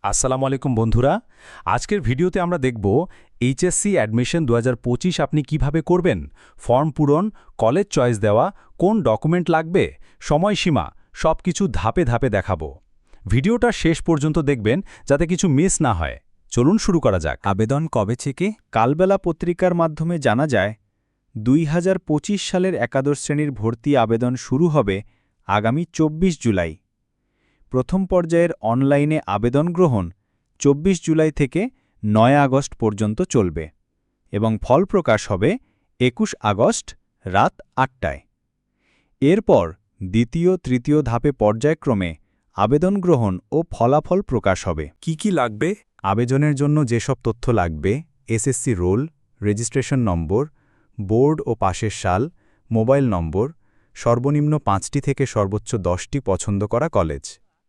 আসসালামু আলাইকুম বন্ধুরা। আজকের ভিডিওতে আমরা দেখব এইচএসসি অ্যাডমিশন ২০২৫ আপনি কিভাবে করবেন, ফর্ম পূরণ, কলেজ চয়েস দেওয়া, কোন ডকুমেন্ট লাগবে, সময়সীমা সবকিছু ধাপে ধাপে দেখাবো। ভিডিওটা শেষ পর্যন্ত দেখবেন যাতে কিছু মিস না হয়। চলুন শুরু করা যাক। আবেদন কবে থেকে? কালবেলা পত্রিকার মাধ্যমে জানা যায় ২০২৫ সালের একাদশ শ্রেণীর ভর্তি আবেদন শুরু হবে আগামী ২৪ জুলাই। প্রথম পর্যায়ের অনলাইনে আবেদন গ্রহণ ২৪ জুলাই থেকে ৯ আগস্ট পর্যন্ত চলবে এবং ফল প্রকাশ হবে ২১ আগস্ট রাত ৮টায়। এরপর দ্বিতীয় তৃতীয় ধাপে পর্যায়ক্রমে আবেদন গ্রহণ ও ফলাফল প্রকাশ হবে। কি কি লাগবে? আবেদনের জন্য যেসব তথ্য লাগবে: SSC roll, registration number, board ও পাশের সাল, মোবাইল নম্বর, সর্বনিম্ন 5টি থেকে সর্বোচ্চ 10টি পছন্দ করা কলেজ।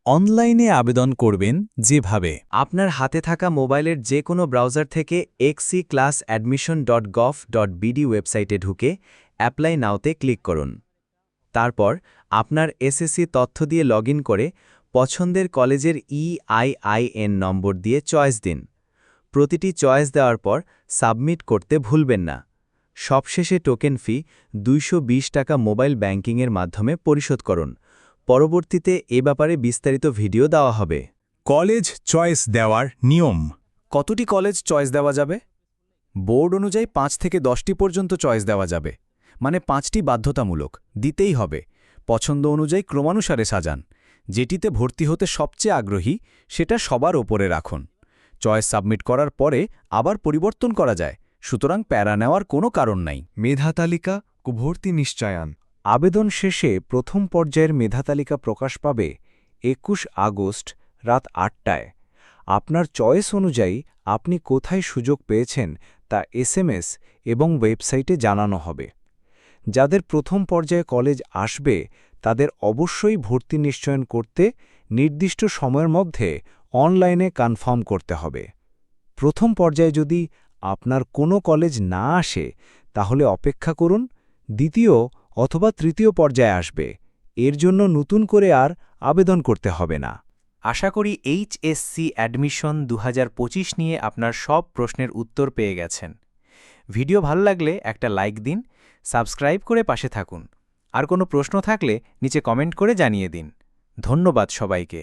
অনলাইনে আবেদন করবেন যেভাবে আপনার হাতে থাকা মোবাইলের যে কোনো ব্রাউজার থেকে xcclassadmission.gov.bd ওয়েবসাইটে ঢুকে অ্যাপ্লাই নাওতে ক্লিক করুন। তারপর আপনার এসএসসি তথ্য দিয়ে লগইন করে পছন্দের কলেজের EIN নম্বর দিয়ে চয়েস দিন। প্রতিটি চয়েস দেওয়ার পর সাবমিট করতে ভুলবেন না। সবশেষে টোকেন ফি ২২০ টাকা মোবাইল ব্যাংকিংয়ের মাধ্যমে পরিশোধ করুন। পরবর্তীতে এ ব্যাপারে বিস্তারিত ভিডিও দেওয়া হবে। কলেজ চয়েস দেওয়ার নিয়ম। কতটি কলেজ চয়েস দেওয়া যাবে? বোর্ড অনুযায়ী 5 থেকে 10টি পর্যন্ত চয়েস দেওয়া যাবে, মানে 5টি বাধ্যতামূলক, দিতেই হবে। পছন্দ অনুযায়ী ক্রমানুসারে সাজান। যেটিতে ভর্তি হতে সবচেয়ে আগ্রহী সেটা সবার ওপরে রাখুন। চয়েস সাবমিট করার পরে আবার পরিবর্তন করা যায়, সুতরাং প্যারা নেওয়ার কোনো কারণ নাই। মেধা তালিকা ও ভর্তি নিশ্চয়ায়ন। আবেদন শেষে প্রথম পর্যায়ের মেধা তালিকা প্রকাশ পাবে ২১ আগস্ট রাত ৮টায়। আপনার চয়েস অনুযায়ী আপনি কোথায় সুযোগ পেয়েছেন তা SMS এবং ওয়েবসাইটে জানানো হবে। যাদের প্রথম পর্যায়ে কলেজ আসবে তাদের অবশ্যই ভর্তি নিশ্চয়ন করতে নির্দিষ্ট সময়ের মধ্যে অনলাইনে কনফার্ম করতে হবে। প্রথম পর্যায়ে যদি আপনার কোনো কলেজ না আসে তাহলে অপেক্ষা করুন, দ্বিতীয় অথবা তৃতীয় পর্যায়ে আসবে। এর জন্য নতুন করে আর আবেদন করতে হবে না। আশা করি এইচএসসি অ্যাডমিশন ২০২৫ নিয়ে আপনার সব প্রশ্নের উত্তর পেয়ে গেছেন। ভিডিও ভালো লাগলে একটা লাইক দিন, সাবস্ক্রাইব করে পাশে থাকুন। আর কোনো প্রশ্ন থাকলে নিচে কমেন্ট করে জানিয়ে দিন। ধন্যবাদ সবাইকে।